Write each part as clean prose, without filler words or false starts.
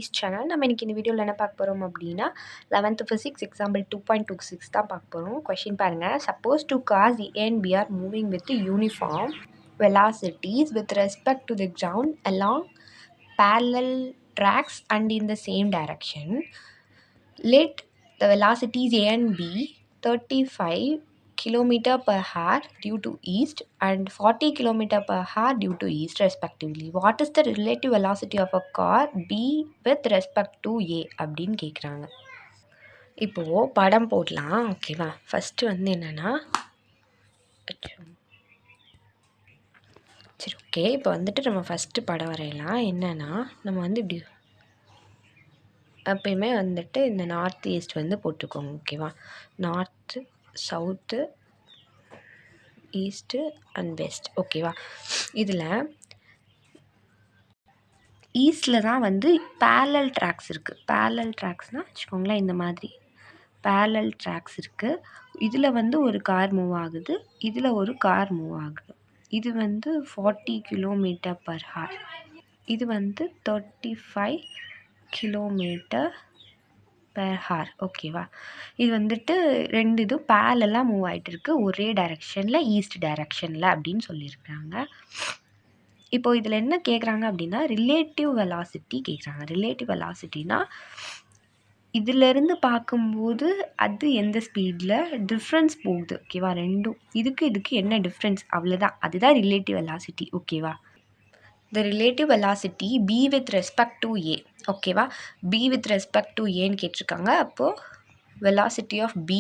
Channel நம்ம இன்னைக்கு இந்த வீடியோவில் என்ன பார்க்க போகிறோம் அப்படின்னா 11th ஃபிசிக்ஸ் எக்ஸாம்பிள் 2.26 தான் பார்க்க போகிறோம். கொஷின் பாருங்கள். Suppose two cars A and B are moving with uniform velocities with respect to the ground along parallel tracks and in the same direction. Let the velocities A and B 35 km per hour due to east and 40 km per hour due to east respectively. What is the relative velocity of a car B with respect to A அப்படின்னு கேட்குறாங்க. இப்போது படம் போடலாம். ஓகேவா? First வந்து என்னென்னா சரி okay, இப்போ வந்துட்டு நம்ம ஃபஸ்ட்டு படம் வரையலாம். என்னென்னா நம்ம வந்து இப்படி எப்பயுமே வந்துட்டு இந்த நார்த் ஈஸ்ட் வந்து போட்டுக்கோங்க. ஓகேவா? North, south, east and west. ஓகேவா? இதில் ஈஸ்டில் தான் வந்து பேரலல் ட்ராக்ஸ் இருக்குது. பேரலல் ட்ராக்ஸ்னால் வச்சுக்கோங்களேன், இந்த மாதிரி பேரலல் ட்ராக்ஸ் இருக்குது. இதில் வந்து ஒரு கார் மூவ் ஆகுது, இதில் ஒரு கார் மூவ் ஆகுது. இது வந்து 40 km per hour, இது வந்து 35 km per hour. ஓகேவா? இது வந்துட்டு ரெண்டு இதுவும் பேரலெல்லாம் மூவ் ஆகிட்டு இருக்குது ஒரே டைரெக்ஷனில், ஈஸ்ட் டைரெக்ஷனில் அப்படின்னு சொல்லியிருக்கிறாங்க. இப்போது இதில் என்ன கேட்குறாங்க அப்படின்னா ரிலேட்டிவ் வெலாசிட்டி கேட்குறாங்க. ரிலேட்டிவ் வெலாசிட்டினா இதிலேருந்து பார்க்கும்போது அது எந்த ஸ்பீடில் டிஃப்ரென்ஸ் போகுது. ஓகேவா? ரெண்டும் இதுக்கு என்ன டிஃப்ரென்ஸ், அவ்வளோதான். அதுதான் ரிலேட்டிவ் வெலாசிட்டி. ஓகேவா? the relative velocity b with respect to a. ஓகேவா? b with respect to aன்னு கேட்டிருக்காங்க. அப்போது velocity of b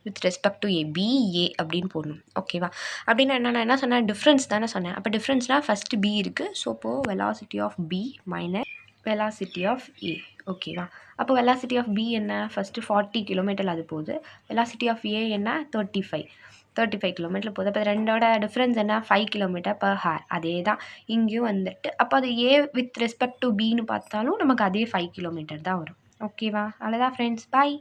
with respect to a, b a அப்படின்னு போடணும். ஓகேவா? அப்படின்னா நான் என்ன சொன்னேன், டிஃப்ரென்ஸ் தானே சொன்னேன். அப்போ டிஃப்ரென்ஸ்னால் ஃபஸ்ட்டு b இருக்குது. ஸோ இப்போது velocity of b minus velocity of a. ஓகேவா? அப்போ velocity of b என்ன, ஃபஸ்ட்டு 40 km அது போகுது. velocity of a என்ன, 35 km போகுது. அப்போ ரெண்டோட டிஃப்ரென்ஸ் என்ன, 5 km per hour. அதே தான் இங்கேயும் வந்துட்டு. அப்போ அது a வித் ரெஸ்பெக்ட் டு பின்னு பார்த்தாலும் நமக்கு அதே 5 km தான் வரும். ஓகேவா? அவ்வளோதான் ஃப்ரெண்ட்ஸ், பாய்.